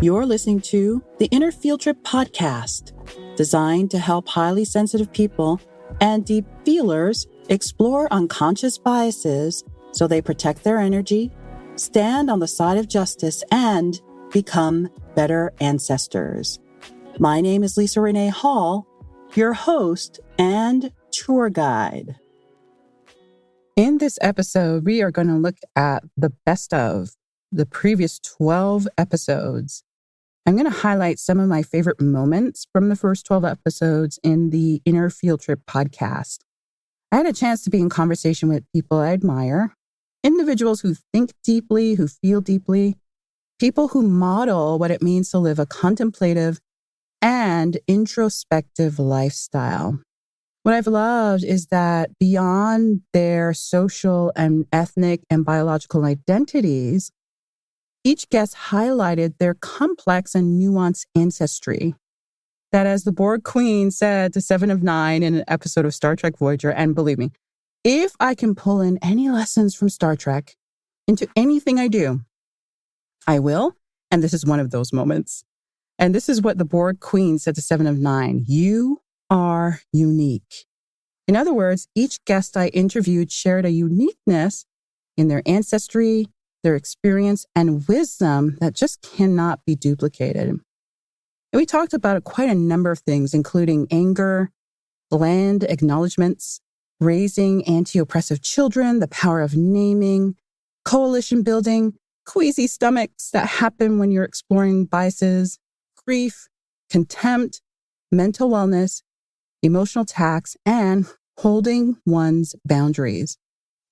You're listening to the Inner Field Trip podcast, designed to help highly sensitive people and deep feelers explore unconscious biases so they protect their energy, stand on the side of justice, and become better ancestors. My name is Leesa Renée Hall, your host and tour guide. In this episode, we are going to look at the best of the previous 12 episodes. I'm going to highlight some of my favorite moments from the first 12 episodes in the Inner Field Trip podcast. I had a chance to be in conversation with people I admire, individuals who think deeply, who feel deeply, people who model what it means to live a contemplative and introspective lifestyle. What I've loved is that beyond their social and ethnic and biological identities, each guest highlighted their complex and nuanced ancestry. That, as the Borg Queen said to Seven of Nine in an episode of Star Trek Voyager, and believe me, if I can pull in any lessons from Star Trek into anything I do, I will, and this is one of those moments. And this is what the Borg Queen said to Seven of Nine: you are unique. In other words, each guest I interviewed shared a uniqueness in their ancestry, their experience, and wisdom that just cannot be duplicated. And we talked about quite a number of things, including anger, land acknowledgments, raising anti-oppressive children, the power of naming, coalition building, queasy stomachs that happen when you're exploring biases, grief, contempt, mental wellness, emotional tax, and holding one's boundaries.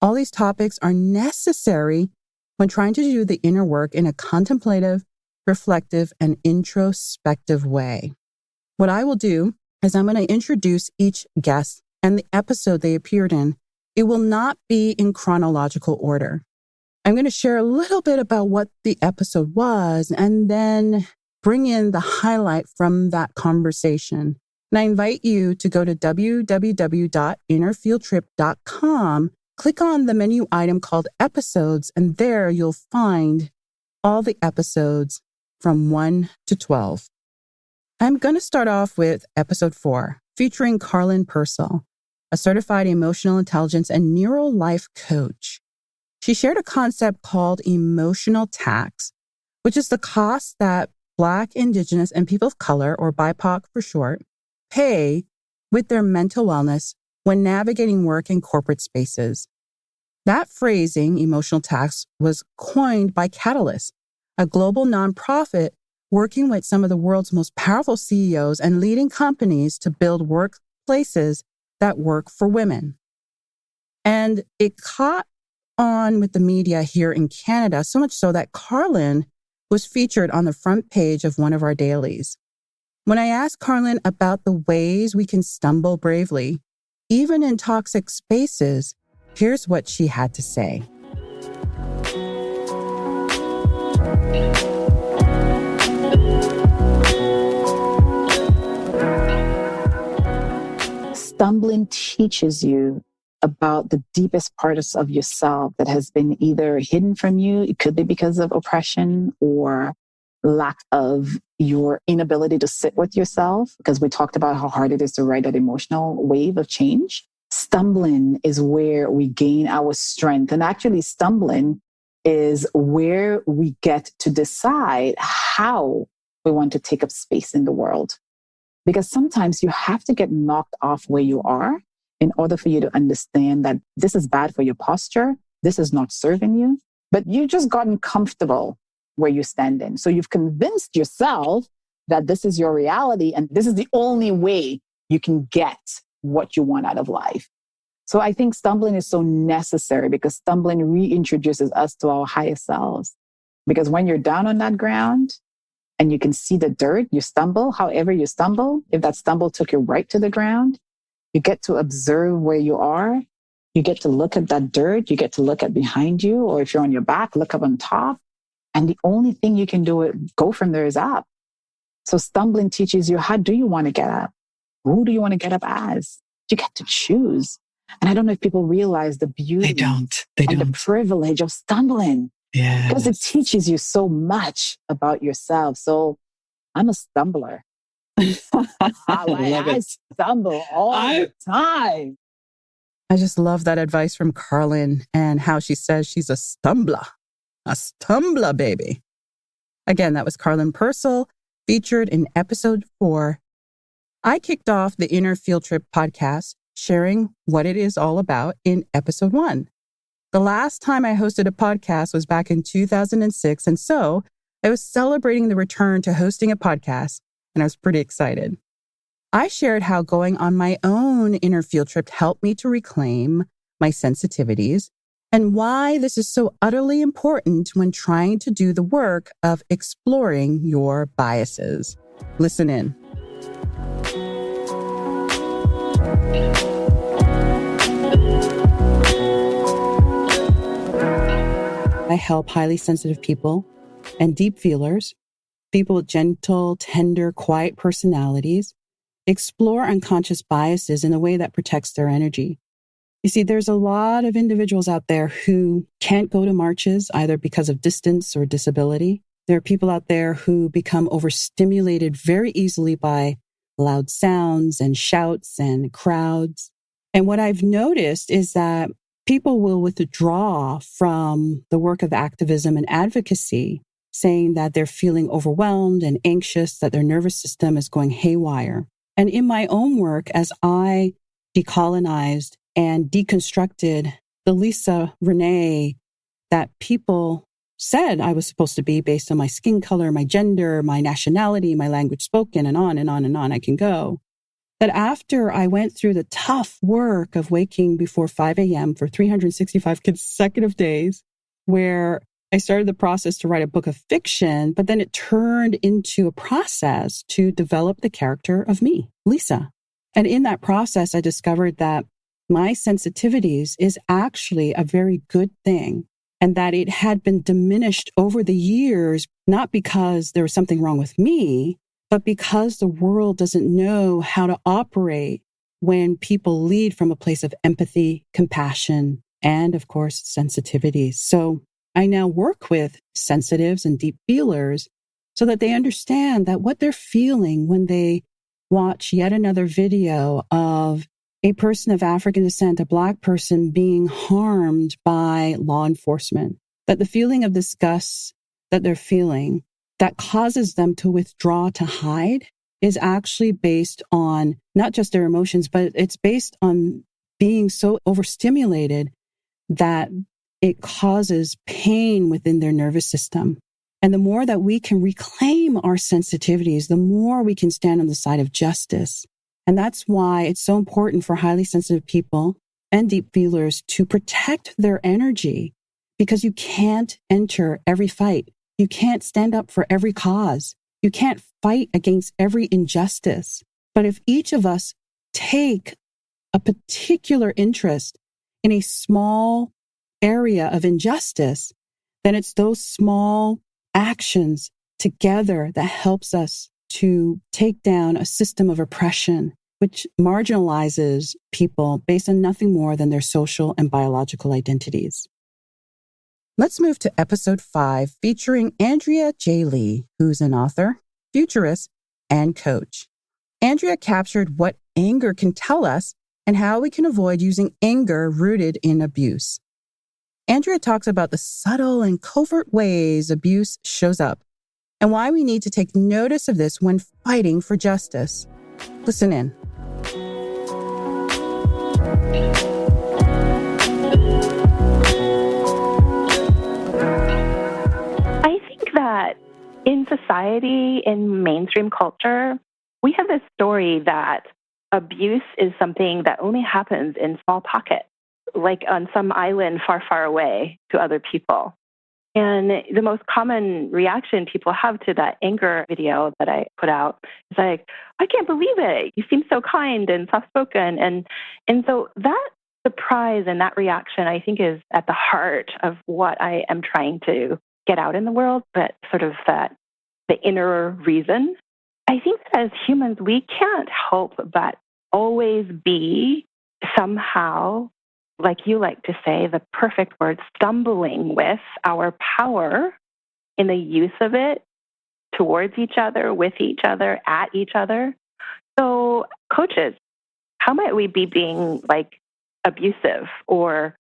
All these topics are necessary when trying to do the inner work in a contemplative, reflective, and introspective way. What I will do is I'm going to introduce each guest and the episode they appeared in. It will not be in chronological order. I'm going to share a little bit about what the episode was and then bring in the highlight from that conversation. And I invite you to go to www.innerfieldtrip.com, click on the menu item called episodes, and there you'll find all the episodes from 1 to 12. I'm going to start off with episode 4, featuring Karlyn Percil, a certified emotional intelligence and neural life coach. She shared a concept called emotional tax, which is the cost that Black, Indigenous, and people of color, or BIPOC for short, pay with their mental wellness when navigating work in corporate spaces. That phrasing, emotional tax, was coined by Catalyst, a global nonprofit working with some of the world's most powerful CEOs and leading companies to build workplaces that work for women. And it caught on with the media here in Canada, so much so that Karlyn was featured on the front page of one of our dailies. When I asked Karlyn about the ways we can stumble bravely, even in toxic spaces, here's what she had to say. Stumbling teaches you about the deepest parts of yourself that has been either hidden from you. It could be because of oppression or lack of your inability to sit with yourself, because we talked about how hard it is to ride that emotional wave of change. Stumbling is where we gain our strength. And actually, stumbling is where we get to decide how we want to take up space in the world. Because sometimes you have to get knocked off where you are in order for you to understand that this is bad for your posture, this is not serving you, but you've just gotten comfortable where you stand in. So you've convinced yourself that this is your reality and this is the only way you can get what you want out of life. So I think stumbling is so necessary because stumbling reintroduces us to our higher selves. Because when you're down on that ground and you can see the dirt, you stumble, however you stumble, if that stumble took you right to the ground, you get to observe where you are. You get to look at that dirt. You get to look at behind you, or if you're on your back, look up on top. And the only thing you can do is go from there is up. So stumbling teaches you, how do you want to get up? Who do you want to get up as? You get to choose. And I don't know if people realize the beauty They and don't. the privilege of stumbling. Because it teaches you so much about yourself. So I'm a stumbler. I stumble all the time. I just love that advice from Karlyn and how she says she's a stumbler, baby. Again, that was Karlyn Percil, featured in episode 4. I kicked off the Inner Field Trip podcast, sharing what it is all about in episode 1. The last time I hosted a podcast was back in 2006, and so I was celebrating the return to hosting a podcast, and I was pretty excited. I shared how going on my own inner field trip helped me to reclaim my sensitivities and why this is so utterly important when trying to do the work of exploring your biases. Listen in. I help highly sensitive people and deep feelers, people with gentle, tender, quiet personalities, explore unconscious biases in a way that protects their energy. You see, there's a lot of individuals out there who can't go to marches either because of distance or disability. There are people out there who become overstimulated very easily by loud sounds and shouts and crowds. And what I've noticed is that people will withdraw from the work of activism and advocacy, saying that they're feeling overwhelmed and anxious, that their nervous system is going haywire. And in my own work, as I decolonized and deconstructed the Leesa Renée that people said I was supposed to be based on my skin color, my gender, my nationality, my language spoken, and on and on and on I can go, that after I went through the tough work of waking before 5 a.m. for 365 consecutive days, where I started the process to write a book of fiction, but then it turned into a process to develop the character of me, Leesa. And in that process, I discovered that my sensitivities is actually a very good thing, and that it had been diminished over the years, not because there was something wrong with me, but because the world doesn't know how to operate when people lead from a place of empathy, compassion, and of course, sensitivities. So I now work with sensitives and deep feelers so that they understand that what they're feeling when they watch yet another video of a person of African descent, a Black person being harmed by law enforcement, that the feeling of disgust that they're feeling that causes them to withdraw, to hide, is actually based on not just their emotions, but it's based on being so overstimulated that it causes pain within their nervous system. And the more that we can reclaim our sensitivities, the more we can stand on the side of justice. And that's why it's so important for highly sensitive people and deep feelers to protect their energy, because you can't enter every fight. You can't stand up for every cause. You can't fight against every injustice. But if each of us take a particular interest in a small area of injustice, then it's those small actions together that helps us to take down a system of oppression, which marginalizes people based on nothing more than their social and biological identities. Let's move to episode 5, featuring Andrea J. Lee, who's an author, futurist, and coach. Andrea captured what anger can tell us and how we can avoid using anger rooted in abuse. Andrea talks about the subtle and covert ways abuse shows up and why we need to take notice of this when fighting for justice. Listen in. I think that in society, in mainstream culture, we have this story that abuse is something that only happens in small pockets, like on some island far, far away to other people. And the most common reaction people have to that anger video that I put out is like, I can't believe it. You seem so kind and soft-spoken. And so that surprise and that reaction, I think, is at the heart of what I am trying to get out in the world, but sort of the inner reason. I think that as humans, we can't help but always be somehow like you like to say, the perfect word, stumbling with our power in the use of it towards each other, with each other, at each other. So coaches, how might we be being like abusive or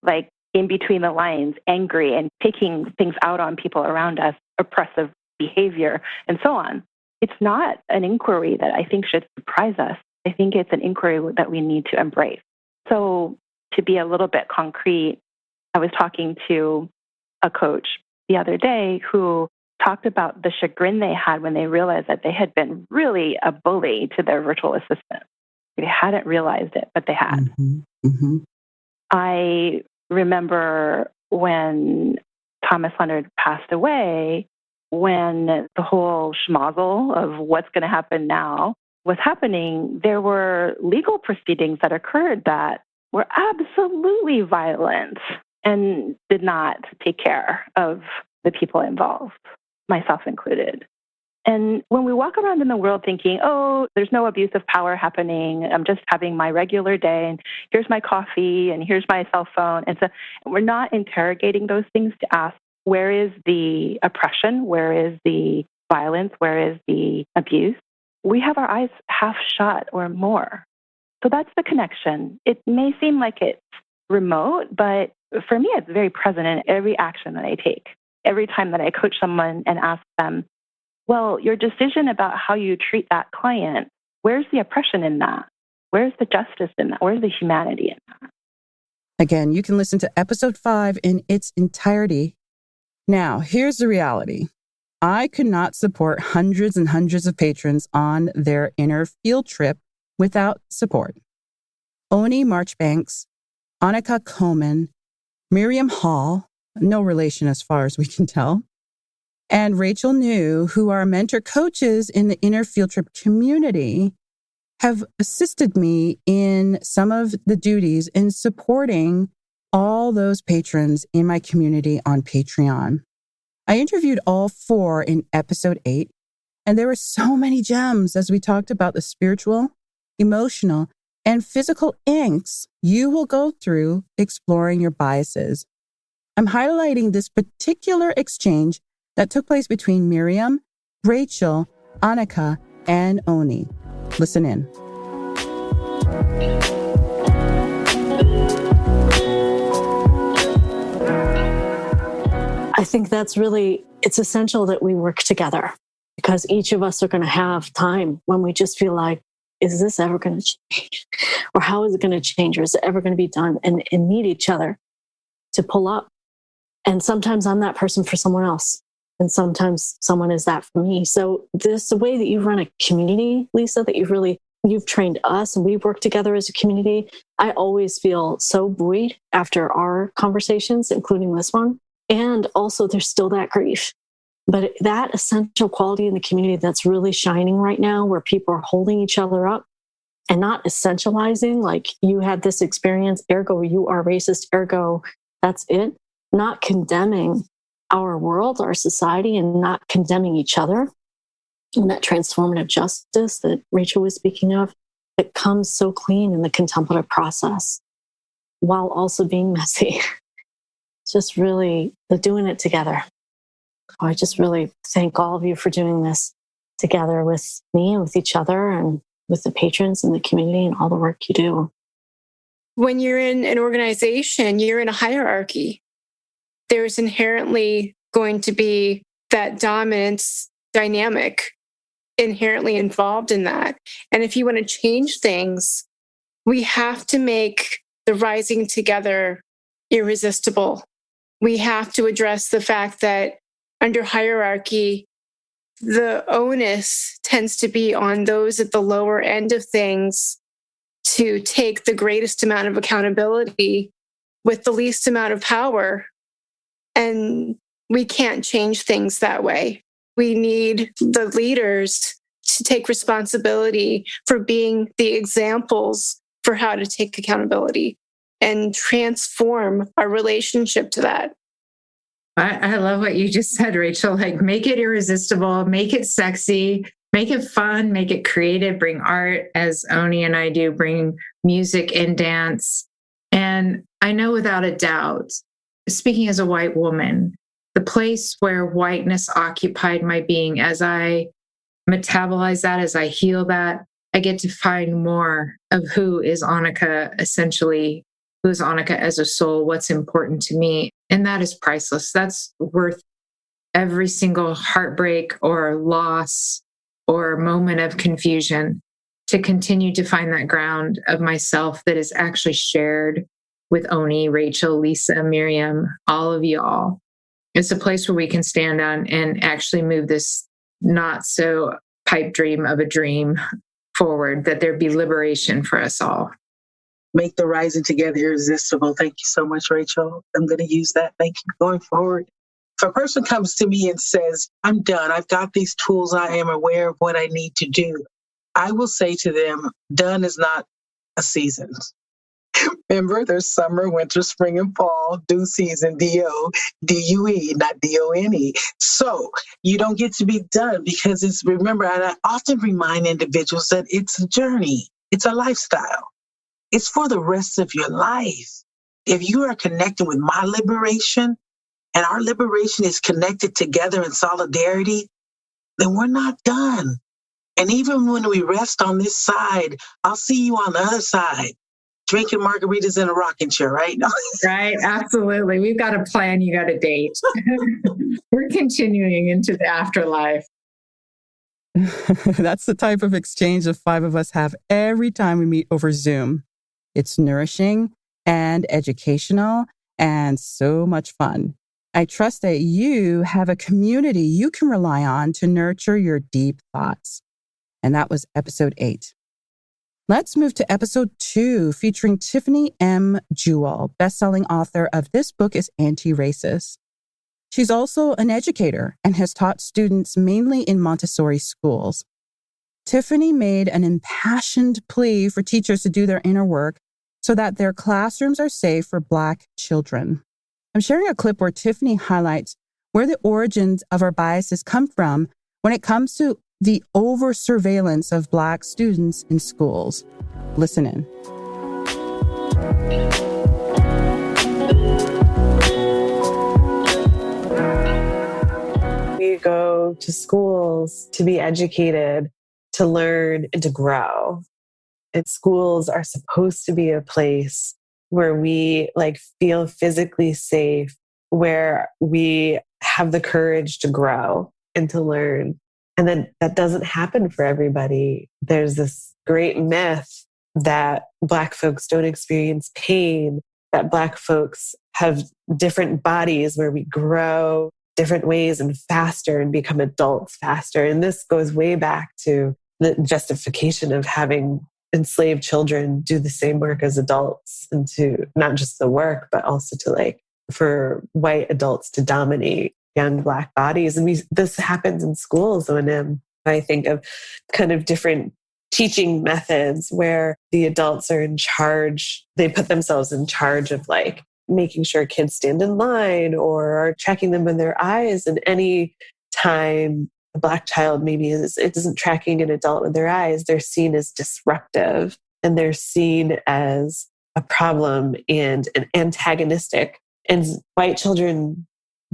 like in between the lines, angry and taking things out on people around us, oppressive behavior, and so on? It's not an inquiry that I think should surprise us. I think it's an inquiry that we need to embrace. So to be a little bit concrete, I was talking to a coach the other day who talked about the chagrin they had when they realized that they had been really a bully to their virtual assistant. They hadn't realized it, but they had. Mm-hmm. Mm-hmm. I remember when Thomas Leonard passed away, when the whole schmozzle of what's going to happen now was happening, there were legal proceedings that occurred that were absolutely violent and did not take care of the people involved, myself included. And when we walk around in the world thinking, oh, there's no abuse of power happening, I'm just having my regular day, and here's my coffee, and here's my cell phone. And so we're not interrogating those things to ask, where is the oppression? Where is the violence? Where is the abuse? We have our eyes half shut or more. So that's the connection. It may seem like it's remote, but for me, it's very present in every action that I take. Every time that I coach someone and ask them, well, your decision about how you treat that client, where's the oppression in that? Where's the justice in that? Where's the humanity in that? Again, you can listen to episode 5 in its entirety. Now, here's the reality. I could not support hundreds and hundreds of patrons on their inner field trip without support. Oni Marchbanks, Anakha Coman, Miriam Hall, no relation as far as we can tell, and Rachael Neu, who are mentor coaches in the inner field trip community, have assisted me in some of the duties in supporting all those patrons in my community on Patreon. I interviewed all 4 in episode 8, and there were so many gems as we talked about the spiritual, emotional, and physical angst you will go through exploring your biases. I'm highlighting this particular exchange that took place between Miriam, Rachael, Anakha, and Oni. Listen in. I think it's essential that we work together, because each of us are going to have time when we just feel like, is this ever going to change? Or how is it going to change? Or is it ever going to be done? And need each other to pull up. And sometimes I'm that person for someone else. And sometimes someone is that for me. So this, the way that you run a community, Leesa, that you've trained us and we've worked together as a community, I always feel so buoyed after our conversations, including this one. And also there's still that grief. But that essential quality in the community that's really shining right now, where people are holding each other up and not essentializing, like you had this experience, ergo you are racist, ergo that's it. Not condemning our world, our society, and not condemning each other. And that transformative justice that Rachael was speaking of, it comes so clean in the contemplative process while also being messy. It's just really the doing it together. I just really thank all of you for doing this together with me and with each other and with the patrons and the community and all the work you do. When you're in an organization, you're in a hierarchy. There's inherently going to be that dominance dynamic inherently involved in that. And if you want to change things, we have to make the rising together irresistible. We have to address the fact that under hierarchy, the onus tends to be on those at the lower end of things to take the greatest amount of accountability with the least amount of power. And we can't change things that way. We need the leaders to take responsibility for being the examples for how to take accountability and transform our relationship to that. I love what you just said, Rachael. Like, make it irresistible, make it sexy, make it fun, make it creative, bring art, as Oni and I do, bring music and dance. And I know without a doubt, speaking as a white woman, the place where whiteness occupied my being, as I metabolize that, as I heal that, I get to find more of who is Anakha essentially, who is Anakha as a soul, what's important to me. And that is priceless. That's worth every single heartbreak or loss or moment of confusion, to continue to find that ground of myself that is actually shared with Oni, Rachael, Leesa, Miriam, all of y'all. It's a place where we can stand on and actually move this not so pipe dream of a dream forward, that there be liberation for us all. Make the rising together irresistible. Thank you so much, Rachael. I'm going to use that. Thank you. Going forward, if a person comes to me and says, I'm done, I've got these tools, I am aware of what I need to do, I will say to them, done is not a season. Remember, there's summer, winter, spring, and fall, due season, D-O, D-U-E, not D-O-N-E. So you don't get to be done, because remember, and I often remind individuals that it's a journey. It's a lifestyle. It's for the rest of your life. If you are connecting with my liberation, and our liberation is connected together in solidarity, then we're not done. And even when we rest on this side, I'll see you on the other side, drinking margaritas in a rocking chair, right? Right, absolutely. We've got a plan, you got a date. We're continuing into the afterlife. That's the type of exchange the five of us have every time we meet over Zoom. It's nourishing and educational and so much fun. I trust that you have a community you can rely on to nurture your deep thoughts. And that was episode 8. Let's move to episode 2, featuring Tiffany M. Jewell, best-selling author of This Book is Anti-Racist. She's also an educator and has taught students mainly in Montessori schools. Tiffany made an impassioned plea for teachers to do their inner work so that their classrooms are safe for Black children. I'm sharing a clip where Tiffany highlights where the origins of our biases come from when it comes to the over-surveillance of Black students in schools. Listen in. We go to schools to be educated, to learn, and to grow. And schools are supposed to be a place where we feel physically safe, where we have the courage to grow and to learn. And then that doesn't happen for everybody. There's this great myth that Black folks don't experience pain, that Black folks have different bodies where we grow different ways and faster and become adults faster. And this goes way back to the justification of having enslaved children do the same work as adults, and to not just the work, but also to for white adults to dominate young Black bodies. And this happens in schools. When I think of kind of different teaching methods where the adults are in charge, they put themselves in charge of making sure kids stand in line or are checking them in their eyes. And any time a Black child maybe isn't tracking an adult with their eyes, they're seen as disruptive, and they're seen as a problem and an antagonistic. And white children,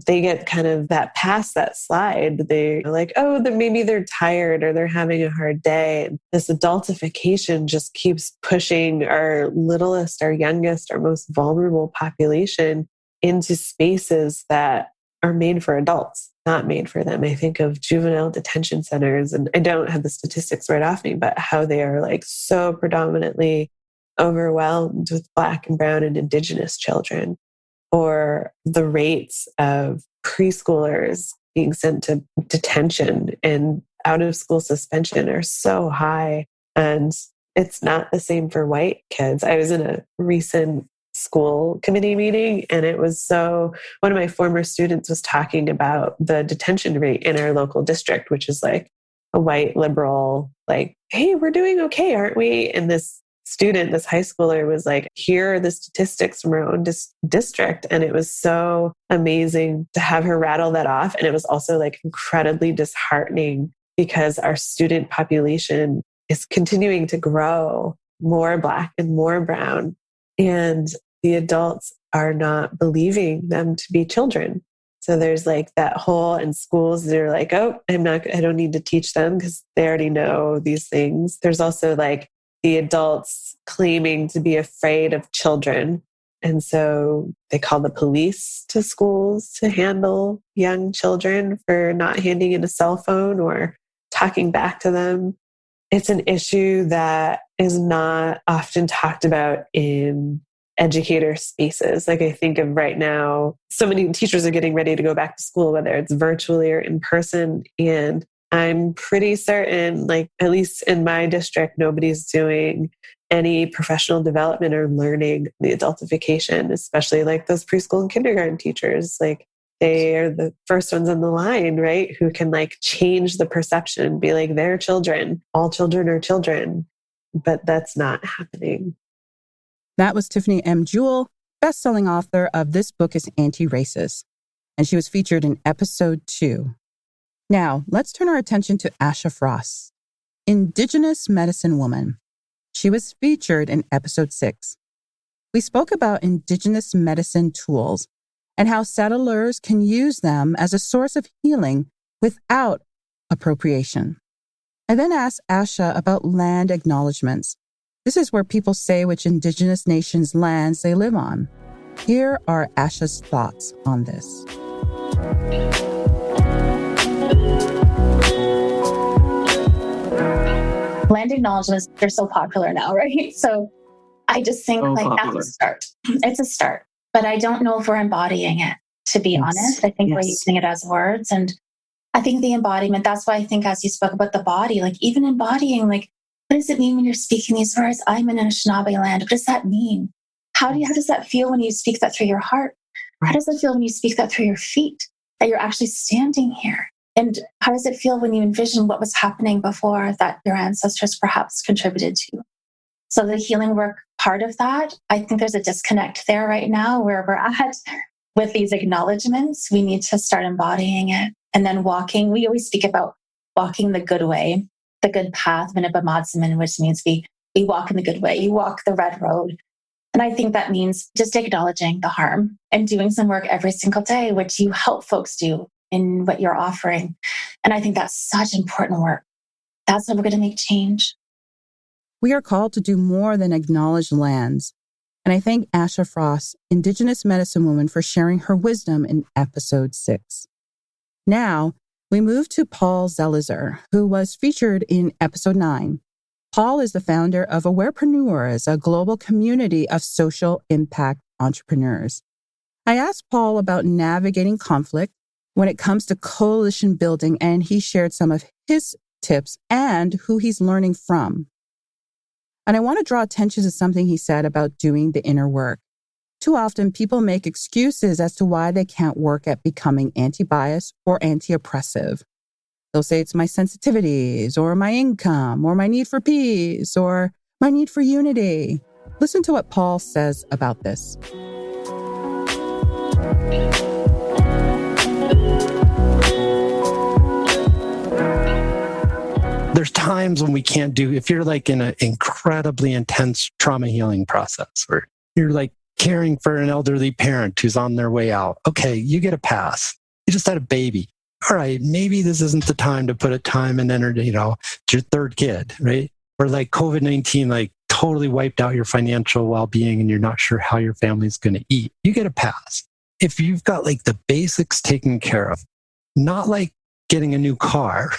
they get kind of that past that slide. They're like, oh, maybe they're tired or they're having a hard day. And this adultification just keeps pushing our littlest, our youngest, our most vulnerable population into spaces that are made for adults, not made for them. I think of juvenile detention centers, and I don't have the statistics right off me, but how they are so predominantly overwhelmed with Black and brown and Indigenous children. Or the rates of preschoolers being sent to detention and out of school suspension are so high. And it's not the same for white kids. I was in a recent school committee meeting, and one of my former students was talking about the detention rate in our local district, which is a white liberal, hey, we're doing okay, aren't we? And this student, this high schooler, was here are the statistics from our own district. And it was so amazing to have her rattle that off. And it was also incredibly disheartening, because our student population is continuing to grow, more Black and more brown. and the adults are not believing them to be children. So there's like that whole in schools, they're like, oh, I don't need to teach them because they already know these things. There's also like the adults claiming to be afraid of children. And so they call the police to schools to handle young children for not handing in a cell phone or talking back to them. It's an issue that is not often talked about in educator spaces. Like I think of right now, so many teachers are getting ready to go back to school, whether it's virtually or in person. And I'm pretty certain, like at least in my district, nobody's doing any professional development or learning the adultification, especially like those preschool and kindergarten teachers. Like they are the first ones on the line, right? Who can like change the perception, be like, they're children, all children are children, but that's not happening. That was Tiffany M. Jewell, best-selling author of This Book is Anti-Racist, and she was featured in episode 2. Now, let's turn our attention to Asha Frost, Indigenous medicine woman. She was featured in episode 6. We spoke about Indigenous medicine tools and how settlers can use them as a source of healing without appropriation. I then asked Asha about land acknowledgments. This is where people say which Indigenous nations' lands they live on. Here are Asha's thoughts on this. Land acknowledgments, they're so popular now, right? So I just think that's a start. It's a start, but I don't know if we're embodying it, to be honest. I think we're using it as words. And I think the embodiment, that's why I think as you spoke about the body, like even embodying, like, what does it mean when you're speaking these words? I'm in Anishinaabe land. What does that mean? How does that feel when you speak that through your heart? How does it feel when you speak that through your feet, that you're actually standing here? And how does it feel when you envision what was happening before that your ancestors perhaps contributed to? So the healing work part of that, I think there's a disconnect there right now where we're at with these acknowledgements. We need to start embodying it and then walking. We always speak about walking the good way, the good path, Minipamadzman, which means we walk in the good way. You walk the red road. And I think that means just acknowledging the harm and doing some work every single day, which you help folks do in what you're offering. And I think that's such important work. That's how we're going to make change. We are called to do more than acknowledge lands. And I thank Asha Frost, Indigenous medicine woman, for sharing her wisdom in episode 6. Now, we move to Paul Zelizer, who was featured in episode 9. Paul is the founder of Awarepreneurs, a global community of social impact entrepreneurs. I asked Paul about navigating conflict when it comes to coalition building, and he shared some of his tips and who he's learning from. And I want to draw attention to something he said about doing the inner work. Too often, people make excuses as to why they can't work at becoming anti-bias or anti-oppressive. They'll say it's my sensitivities, or my income, or my need for peace, or my need for unity. Listen to what Paul says about this. There's times when we can't do, if you're like in an incredibly intense trauma healing process, or you're like caring for an elderly parent who's on their way out. Okay, you get a pass. You just had a baby. All right, maybe this isn't the time to put a time and energy, it's your third kid, right? Or like COVID-19, like totally wiped out your financial well-being and you're not sure how your family's going to eat. You get a pass. If you've got like the basics taken care of, not like getting a new car.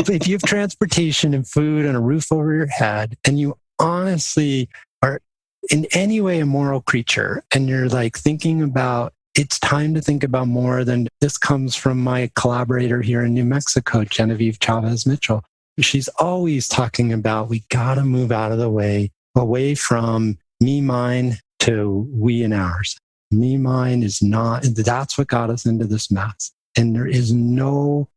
If you have transportation and food and a roof over your head, and you honestly are in any way a moral creature, and you're like thinking about, it's time to think about more than this. Comes from my collaborator here in New Mexico, Genevieve Chavez Mitchell. She's always talking about, we got to move out of the way, away from me, mine to we and ours. Me, mine is not, that's what got us into this mess. And there is no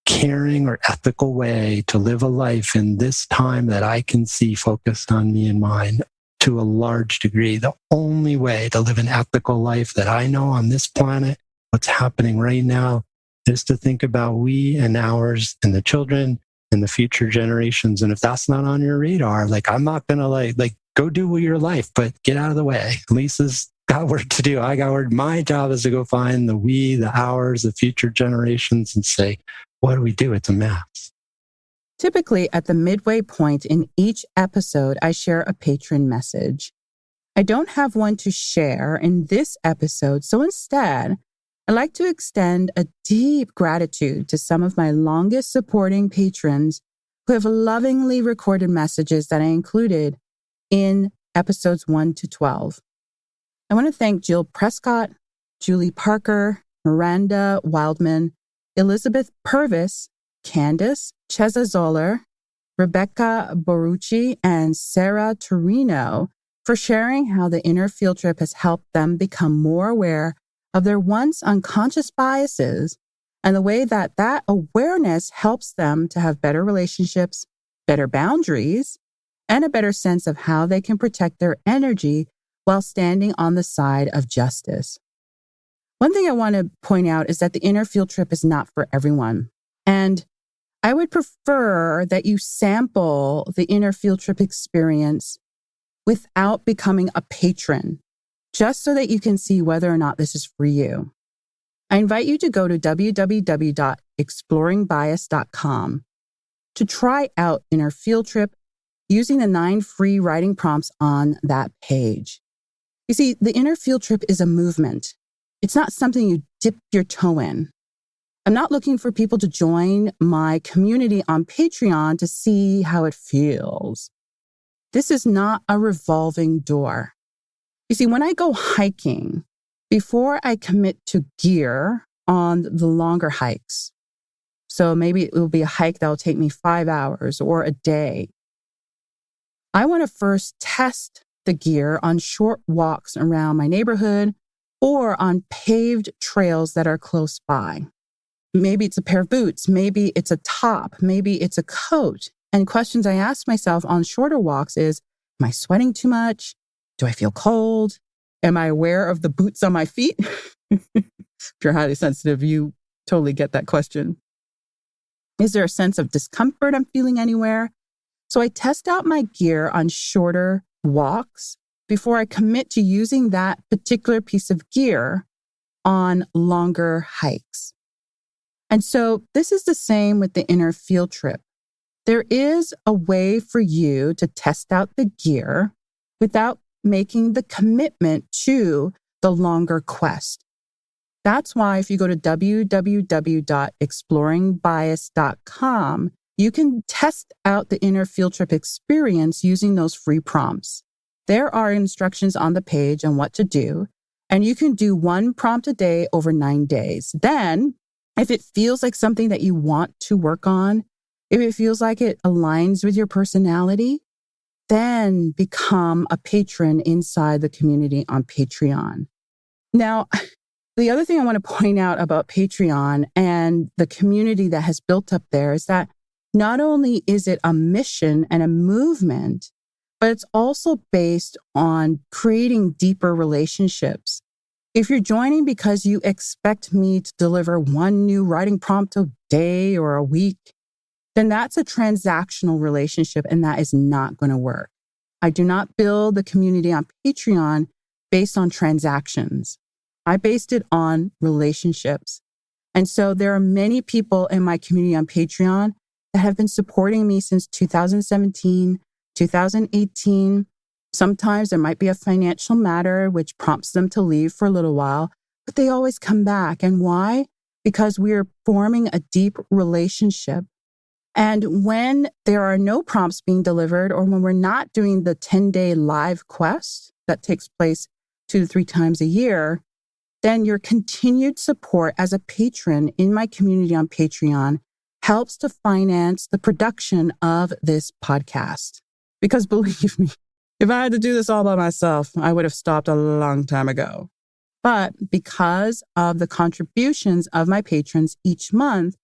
caring or ethical way to live a life in this time that I can see focused on me and mine to a large degree. The only way to live an ethical life that I know on this planet, what's happening right now, is to think about we and ours and the children and the future generations. And if that's not on your radar, like I'm not going to like go do your life, but get out of the way. Lisa's got work to do. I got work. My job is to go find the ours, the future generations and say, what do we do? It's a mess. Typically, at the midway point in each episode, I share a patron message. I don't have one to share in this episode, so instead, I'd like to extend a deep gratitude to some of my longest supporting patrons who have lovingly recorded messages that I included in episodes 1 to 12. I want to thank Jill Prescott, Julie Parker, Miranda Wildman, Elizabeth Purvis, Candace, Chezza Zoeller, Rebekah Borucki, and Sarah Turino for sharing how the inner field trip has helped them become more aware of their once unconscious biases and the way that awareness helps them to have better relationships, better boundaries, and a better sense of how they can protect their energy while standing on the side of justice. One thing I want to point out is that the inner field trip is not for everyone. And I would prefer that you sample the inner field trip experience without becoming a patron, just so that you can see whether or not this is for you. I invite you to go to www.exploringbias.com to try out Inner Field Trip using the 9 free writing prompts on that page. You see, the Inner Field Trip is a movement. It's not something you dip your toe in. I'm not looking for people to join my community on Patreon to see how it feels. This is not a revolving door. You see, when I go hiking, before I commit to gear on the longer hikes, so maybe it will be a hike that will take me 5 hours or a day, I want to first test the gear on short walks around my neighborhood or on paved trails that are close by. Maybe it's a pair of boots, maybe it's a top, maybe it's a coat. And questions I ask myself on shorter walks is, am I sweating too much? Do I feel cold? Am I aware of the boots on my feet? If you're highly sensitive, you totally get that question. Is there a sense of discomfort I'm feeling anywhere? So I test out my gear on shorter walks before I commit to using that particular piece of gear on longer hikes. And so this is the same with the inner field trip. There is a way for you to test out the gear without making the commitment to the longer quest. That's why if you go to www.exploringbias.com, you can test out the inner field trip experience using those free prompts. There are instructions on the page on what to do, and you can do 1 prompt a day over 9 days. Then, if it feels like something that you want to work on, if it feels like it aligns with your personality, then become a patron inside the community on Patreon. Now, the other thing I want to point out about Patreon and the community that has built up there is that not only is it a mission and a movement, but it's also based on creating deeper relationships. If you're joining because you expect me to deliver 1 new writing prompt a day or a week, then that's a transactional relationship and that is not going to work. I do not build the community on Patreon based on transactions. I based it on relationships. And so there are many people in my community on Patreon that have been supporting me since 2017, 2018. Sometimes there might be a financial matter which prompts them to leave for a little while, but they always come back. And why? Because we're forming a deep relationship. And when there are no prompts being delivered, or when we're not doing the 10-day live quest that takes place 2 to 3 times a year, then your continued support as a patron in my community on Patreon helps to finance the production of this podcast. Because believe me, if I had to do this all by myself, I would have stopped a long time ago. But because of the contributions of my patrons each month,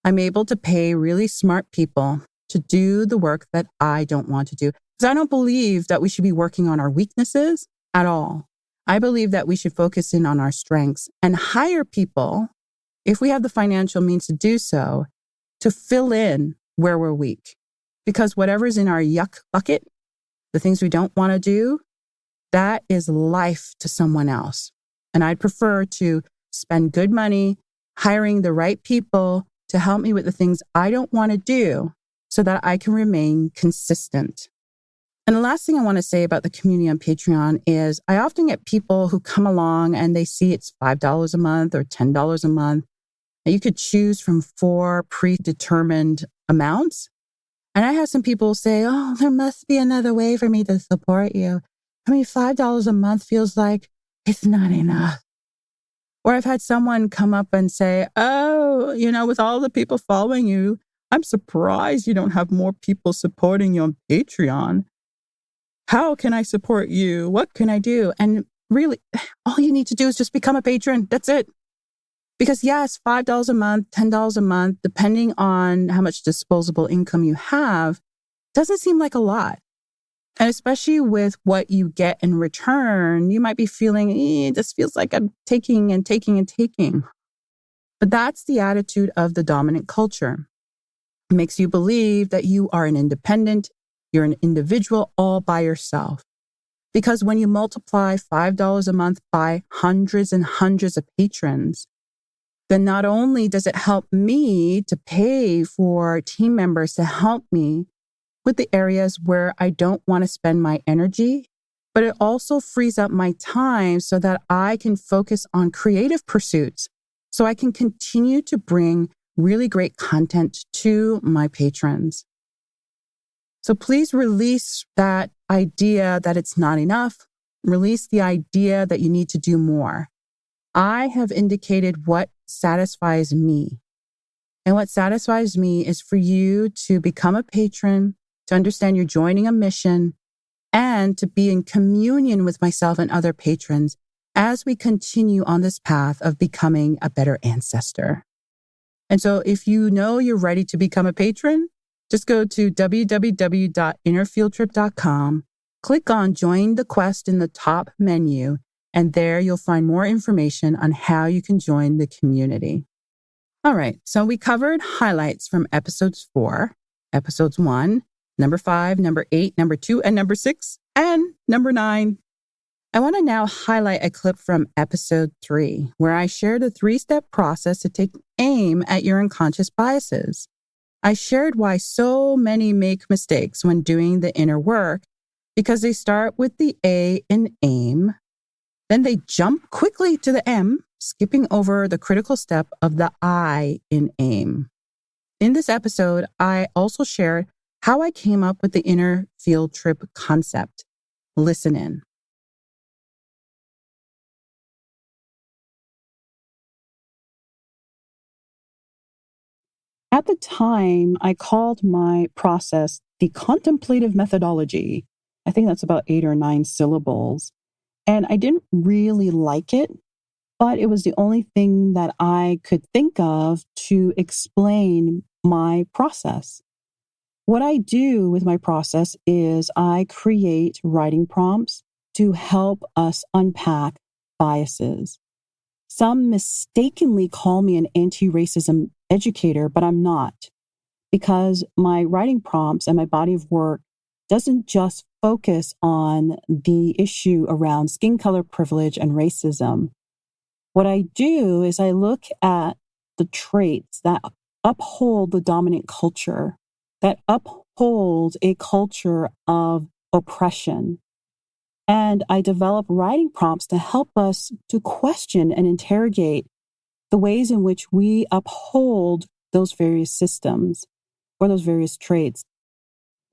I'm able to pay really smart people to do the work that I don't want to do. Because I don't believe that we should be working on our weaknesses at all. I believe that we should focus in on our strengths and hire people, if we have the financial means to do so, to fill in where we're weak. Because whatever's in our yuck bucket the things we don't want to do, that is life to someone else. And I'd prefer to spend good money hiring the right people to help me with the things I don't want to do so that I can remain consistent. And the last thing I want to say about the community on Patreon is I often get people who come along and they see it's $5 a month or $10 a month. And you could choose from 4 predetermined amounts. And I have some people say, oh, there must be another way for me to support you. I mean, $5 a month feels like it's not enough. Or I've had someone come up and say, oh, with all the people following you, I'm surprised you don't have more people supporting you on Patreon. How can I support you? What can I do? And really, all you need to do is just become a patron. That's it. Because yes, $5 a month, $10 a month, depending on how much disposable income you have, doesn't seem like a lot. And especially with what you get in return, you might be feeling, this feels like I'm taking and taking and taking. But that's the attitude of the dominant culture. It makes you believe that you are an independent, you're an individual all by yourself. Because when you multiply $5 a month by hundreds and hundreds of patrons, then not only does it help me to pay for team members to help me with the areas where I don't want to spend my energy, but it also frees up my time so that I can focus on creative pursuits, so I can continue to bring really great content to my patrons. So please release that idea that it's not enough. Release the idea that you need to do more. I have indicated what satisfies me. And what satisfies me is for you to become a patron, to understand you're joining a mission, and to be in communion with myself and other patrons as we continue on this path of becoming a better ancestor. And so if you know you're ready to become a patron, just go to www.innerfieldtrip.com, click on Join the Quest in the top menu, and there you'll find more information on how you can join the community. All right, so we covered highlights from episodes 4, episodes 1, number 5, number 8, number 2, and number 6, and number 9. I want to now highlight a clip from episode 3, where I shared a 3-step process to take aim at your unconscious biases. I shared why so many make mistakes when doing the inner work because they start with the A in aim, then they jump quickly to the M, skipping over the critical step of the I in aim. In this episode, I also shared how I came up with the inner field trip concept. Listen in. At the time, I called my process the Contemplative Methodology. I think that's about 8 or 9 syllables. And I didn't really like it, but it was the only thing that I could think of to explain my process. What I do with my process is I create writing prompts to help us unpack biases. Some mistakenly call me an anti-racism educator, but I'm not, because my writing prompts and my body of work doesn't just focus on the issue around skin color privilege and racism. What I do is I look at the traits that uphold the dominant culture, that uphold a culture of oppression. And I develop writing prompts to help us to question and interrogate the ways in which we uphold those various systems or those various traits.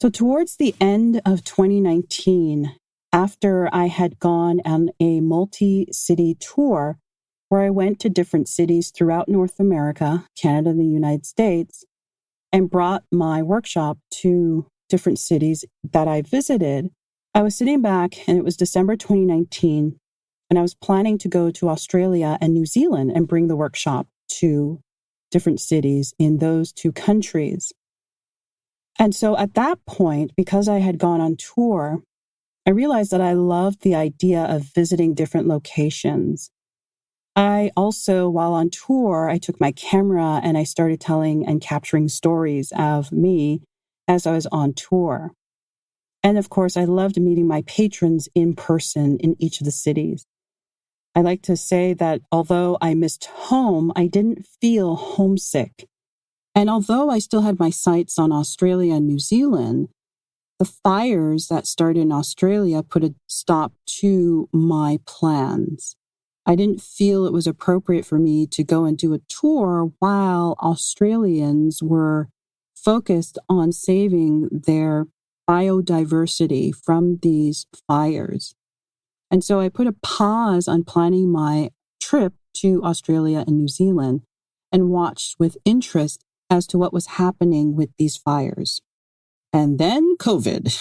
So towards the end of 2019, after I had gone on a multi-city tour where I went to different cities throughout North America, Canada, and the United States, and brought my workshop to different cities that I visited, I was sitting back and it was December 2019, and I was planning to go to Australia and New Zealand and bring the workshop to different cities in those 2 countries. And so at that point, because I had gone on tour, I realized that I loved the idea of visiting different locations. I also, while on tour, I took my camera and I started telling and capturing stories of me as I was on tour. And of course, I loved meeting my patrons in person in each of the cities. I like to say that although I missed home, I didn't feel homesick. And although I still had my sights on Australia and New Zealand, the fires that started in Australia put a stop to my plans. I didn't feel it was appropriate for me to go and do a tour while Australians were focused on saving their biodiversity from these fires. And so I put a pause on planning my trip to Australia and New Zealand and watched with interest as to what was happening with these fires. And then COVID.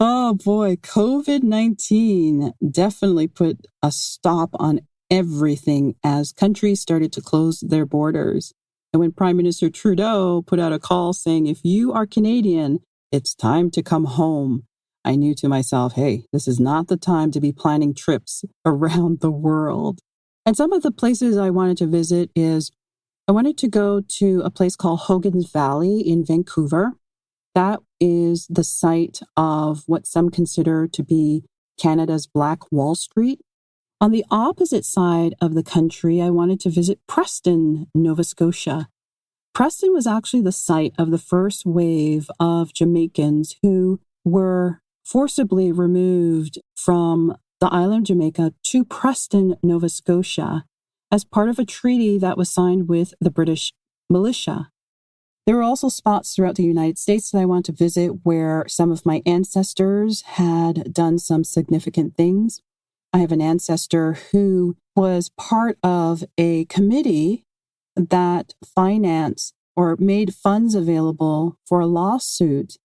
Oh boy, COVID-19 definitely put a stop on everything as countries started to close their borders. And when Prime Minister Trudeau put out a call saying, if you are Canadian, it's time to come home, I knew to myself, hey, this is not the time to be planning trips around the world. And some of the places I wanted to visit is, I wanted to go to a place called Hogan's Valley in Vancouver. That is the site of what some consider to be Canada's Black Wall Street. On the opposite side of the country, I wanted to visit Preston, Nova Scotia. Preston was actually the site of the first wave of Jamaicans who were forcibly removed from the island of Jamaica to Preston, Nova Scotia, as part of a treaty that was signed with the British militia. There were also spots throughout the United States that I wanted to visit where some of my ancestors had done some significant things. I have an ancestor who was part of a committee that financed or made funds available for a lawsuit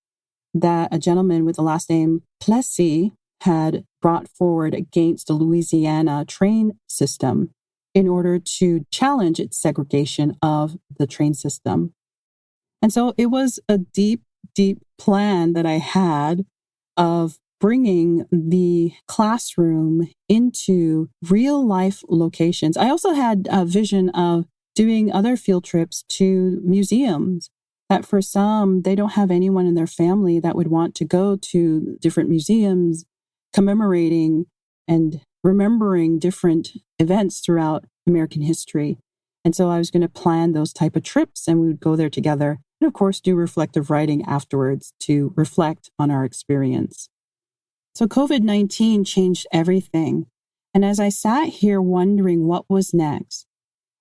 that a gentleman with the last name Plessy had brought forward against the Louisiana train system in order to challenge its segregation of the train system. And so it was a deep, deep plan that I had of bringing the classroom into real life locations. I also had a vision of doing other field trips to museums that for some, they don't have anyone in their family that would want to go to different museums commemorating and remembering different events throughout American history. And so I was going to plan those type of trips and we would go there together. And of course, do reflective writing afterwards to reflect on our experience. So COVID-19 changed everything. And as I sat here wondering what was next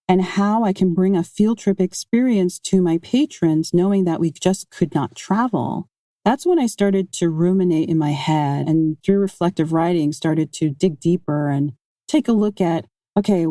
and how I can bring a field trip experience to my patrons, knowing that we just could not travel, that's when I started to ruminate in my head and through reflective writing started to dig deeper and take a look at, okay,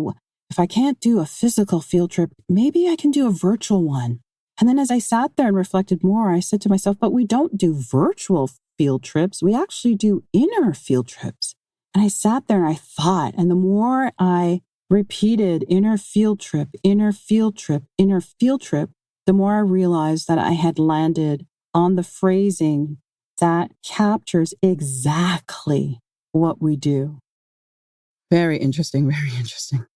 if I can't do a physical field trip, maybe I can do a virtual one. And then as I sat there and reflected more, I said to myself, but we don't do virtual field trips. We actually do inner field trips. And I sat there and I thought, and the more I repeated inner field trip, inner field trip, inner field trip, the more I realized that I had landed on the phrasing that captures exactly what we do. Very interesting, very interesting.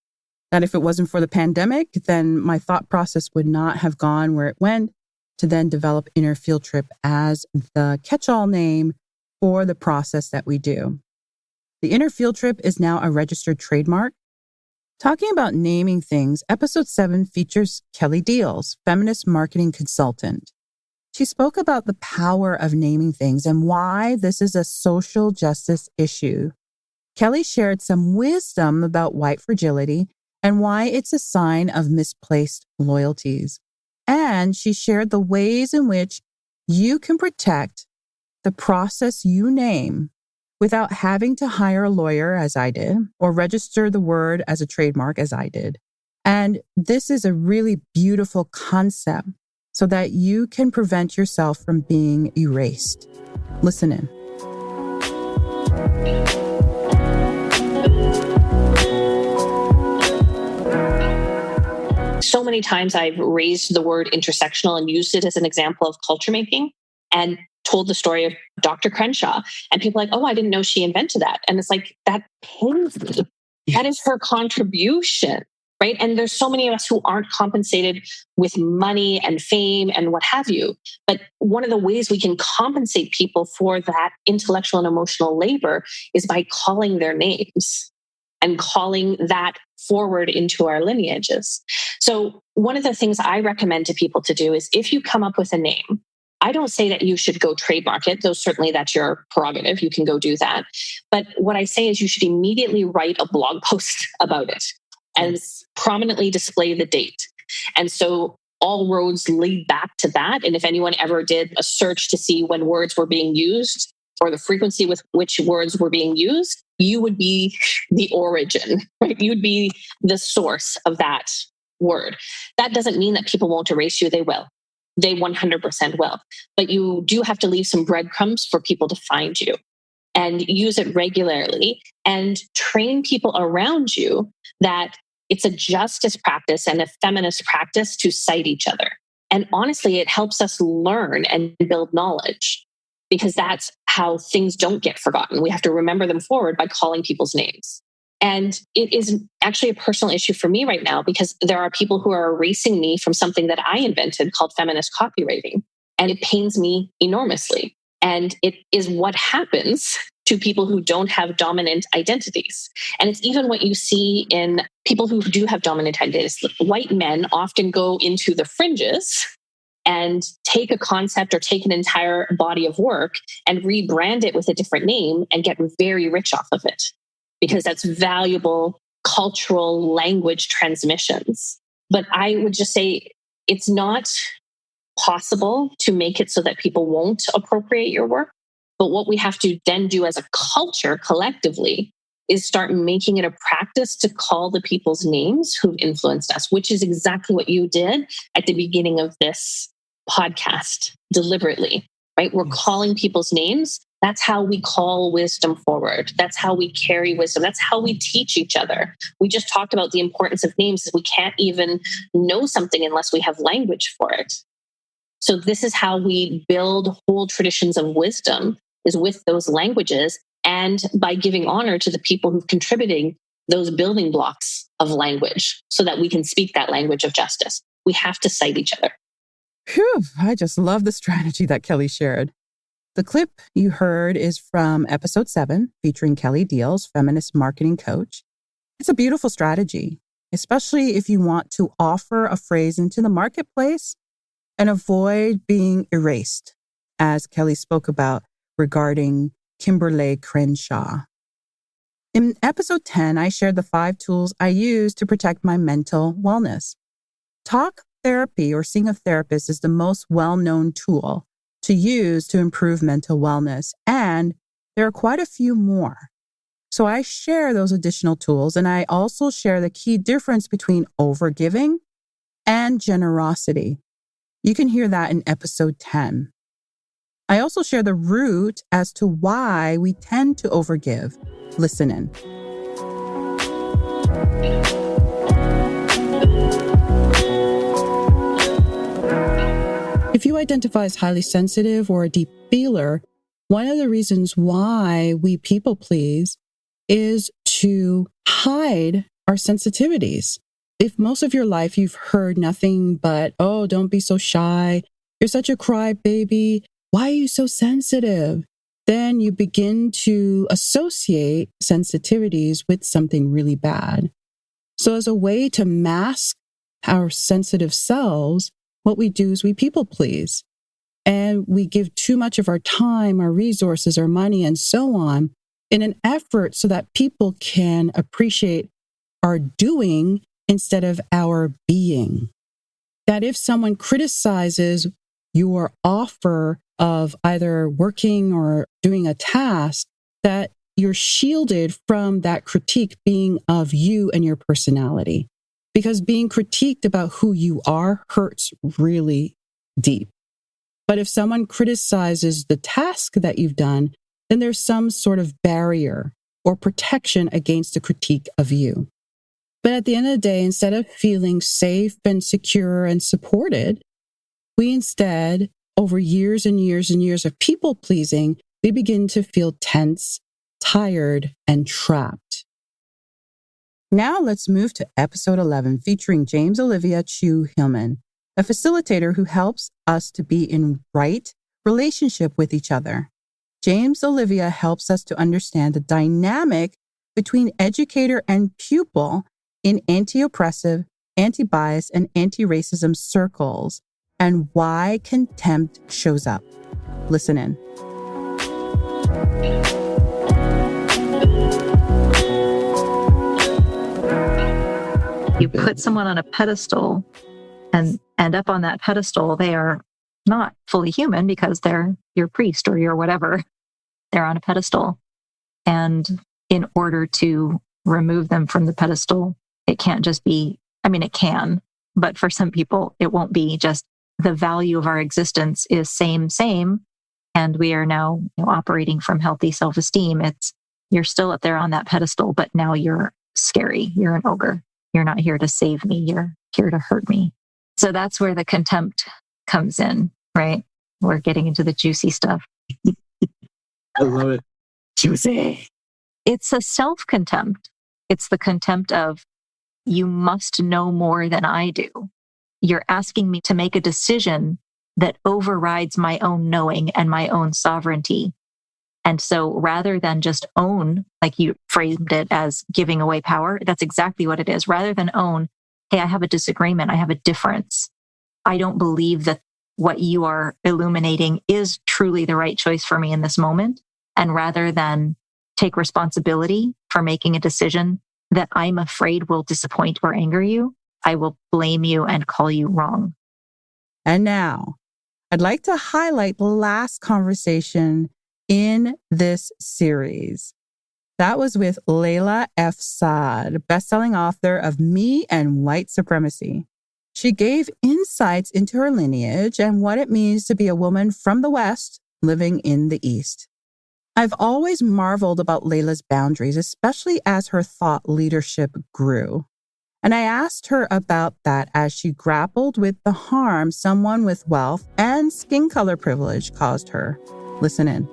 That if it wasn't for the pandemic, then my thought process would not have gone where it went to then develop Inner Field Trip as the catch-all name for the process that we do. The Inner Field Trip is now a registered trademark. Talking about naming things, episode 7 features Kelly Diels, feminist marketing consultant. She spoke about the power of naming things and why this is a social justice issue. Kelly shared some wisdom about white fragility and why it's a sign of misplaced loyalties. And she shared the ways in which you can protect the process you name without having to hire a lawyer, as I did, or register the word as a trademark, as I did. And this is a really beautiful concept so that you can prevent yourself from being erased. Listen in. So many times I've raised the word intersectional and used it as an example of culture making and told the story of Dr. Crenshaw. And people are like, oh, I didn't know she invented that. And it's like, that pains me. That is her contribution. right? And there's so many of us who aren't compensated with money and fame and what have you. But one of the ways we can compensate people for that intellectual and emotional labor is by calling their names and calling that forward into our lineages. So one of the things I recommend to people to do is if you come up with a name, I don't say that you should go trademark it, though certainly that's your prerogative. You can go do that. But what I say is you should immediately write a blog post about it and prominently display the date. And so all roads lead back to that. And if anyone ever did a search to see when words were being used or the frequency with which words were being used, you would be the origin, right? You'd be the source of that word. That doesn't mean that people won't erase you. They will. They 100% will. But you do have to leave some breadcrumbs for people to find you and use it regularly and train people around you that it's a justice practice and a feminist practice to cite each other. And honestly, it helps us learn and build knowledge because that's how things don't get forgotten. We have to remember them forward by calling people's names. And it is actually a personal issue for me right now because there are people who are erasing me from something that I invented called feminist copywriting. And it pains me enormously. And it is what happens to people who don't have dominant identities. And it's even what you see in people who do have dominant identities. White men often go into the fringes and take a concept or take an entire body of work and rebrand it with a different name and get very rich off of it because that's valuable cultural language transmissions. But I would just say it's not possible to make it so that people won't appropriate your work. But what we have to then do as a culture collectively is start making it a practice to call the people's names who've influenced us, which is exactly what you did at the beginning of this podcast deliberately, right? We're calling people's names. That's how we call wisdom forward. That's how we carry wisdom. That's how we teach each other. We just talked about the importance of names. We can't even know something unless we have language for it. So this is how we build whole traditions of wisdom, is with those languages and by giving honor to the people who've contributed those building blocks of language so that we can speak that language of justice. We have to cite each other. Phew, I just love the strategy that Kelly shared. The clip you heard is from episode 7, featuring Kelly Diels, feminist marketing coach. It's a beautiful strategy, especially if you want to offer a phrase into the marketplace and avoid being erased, as Kelly spoke about regarding Kimberly Crenshaw. In episode 10, I shared the 5 tools I use to protect my mental wellness. Talk therapy or seeing a therapist is the most well-known tool to use to improve mental wellness, and there are quite a few more. So I share those additional tools, and I also share the key difference between overgiving and generosity. You can hear that in episode 10. I also share the root as to why we tend to overgive. Listen in. If you identify as highly sensitive or a deep feeler, one of the reasons why we people please is to hide our sensitivities. If most of your life you've heard nothing but, oh, don't be so shy, you're such a crybaby, why are you so sensitive? Then you begin to associate sensitivities with something really bad. So as a way to mask our sensitive selves, what we do is we people please. And we give too much of our time, our resources, our money, and so on in an effort so that people can appreciate our doing instead of our being. That if someone criticizes your offer of either working or doing a task, that you're shielded from that critique being of you and your personality. Because being critiqued about who you are hurts really deep. But if someone criticizes the task that you've done, then there's some sort of barrier or protection against the critique of you. But at the end of the day, instead of feeling safe and secure and supported, we instead, over years and years and years of people pleasing, we begin to feel tense, tired, and trapped. Now let's move to episode 11, featuring James-Olivia Chu Hillman, a facilitator who helps us to be in right relationship with each other. James-Olivia helps us to understand the dynamic between educator and pupil in anti-oppressive, anti-bias, and anti-racism circles, and why contempt shows up. Listen in. You put someone on a pedestal, and up on that pedestal, they are not fully human because they're your priest or your whatever. They're on a pedestal. And in order to remove them from the pedestal, it can't just be, I mean, it can, but for some people, it won't be just the value of our existence is same. And we are now operating from healthy self-esteem. It's, you're still up there on that pedestal, but now you're scary. You're an ogre. You're not here to save me. You're here to hurt me. So that's where the contempt comes in, right? We're getting into the juicy stuff. I love it. Juicy. It's a self-contempt. It's the contempt of, you must know more than I do. You're asking me to make a decision that overrides my own knowing and my own sovereignty. And so rather than just own, like you framed it as giving away power, that's exactly what it is. Rather than own, hey, I have a disagreement, I have a difference. I don't believe that what you are illuminating is truly the right choice for me in this moment. And rather than take responsibility for making a decision that I'm afraid will disappoint or anger you, I will blame you and call you wrong. And now, I'd like to highlight the last conversation in this series. That was with Layla F. Saad, best-selling author of Me and White Supremacy. She gave insights into her lineage and what it means to be a woman from the West living in the East. I've always marveled about Layla's boundaries, especially as her thought leadership grew. And I asked her about that as she grappled with the harm someone with wealth and skin color privilege caused her. Listen in.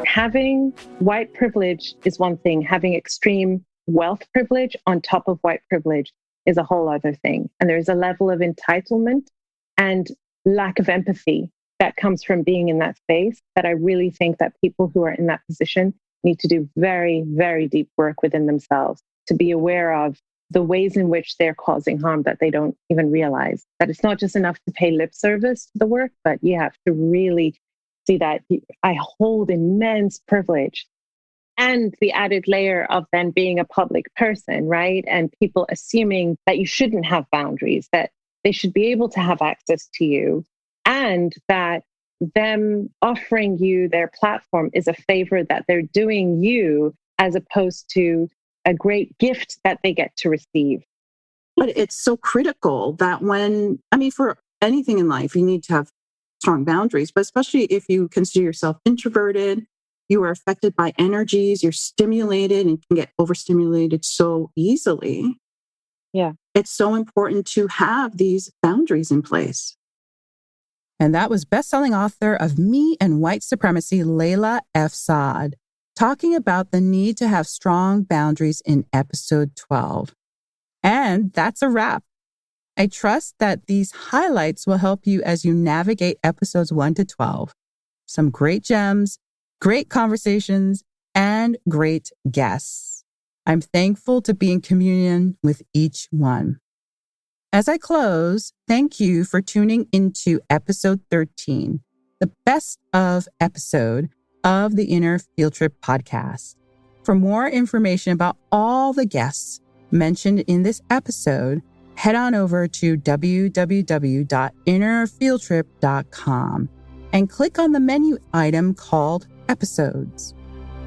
Having white privilege is one thing. Having extreme wealth privilege on top of white privilege is a whole other thing. And there's a level of entitlement and lack of empathy that comes from being in that space that I really think that people who are in that position need to do very, very deep work within themselves to be aware of the ways in which they're causing harm that they don't even realize. That it's not just enough to pay lip service to the work, but you have to really see that I hold immense privilege. And the added layer of then being a public person, right? And people assuming that you shouldn't have boundaries, that they should be able to have access to you, and that them offering you their platform is a favor that they're doing you as opposed to a great gift that they get to receive. But it's so critical that for anything in life, you need to have strong boundaries, but especially if you consider yourself introverted, you are affected by energies, you're stimulated and can get overstimulated so easily. Yeah. It's so important to have these boundaries in place. And that was best-selling author of Me and White Supremacy, Layla F. Saad, talking about the need to have strong boundaries in episode 12. And that's a wrap. I trust that these highlights will help you as you navigate episodes 1 to 12. Some great gems, great conversations, and great guests. I'm thankful to be in communion with each one. As I close, thank you for tuning into episode 13, the best of episode of the Inner Field Trip podcast. For more information about all the guests mentioned in this episode, head on over to www.innerfieldtrip.com and click on the menu item called Episodes.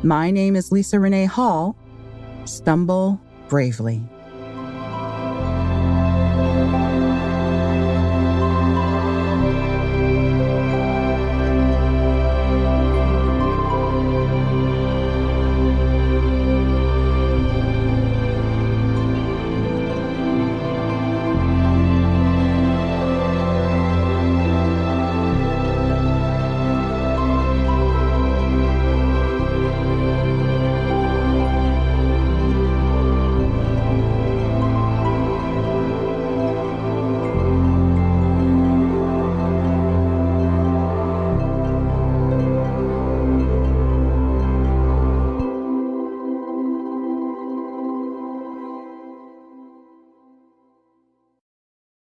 My name is Leesa Renée Hall. Stumble bravely.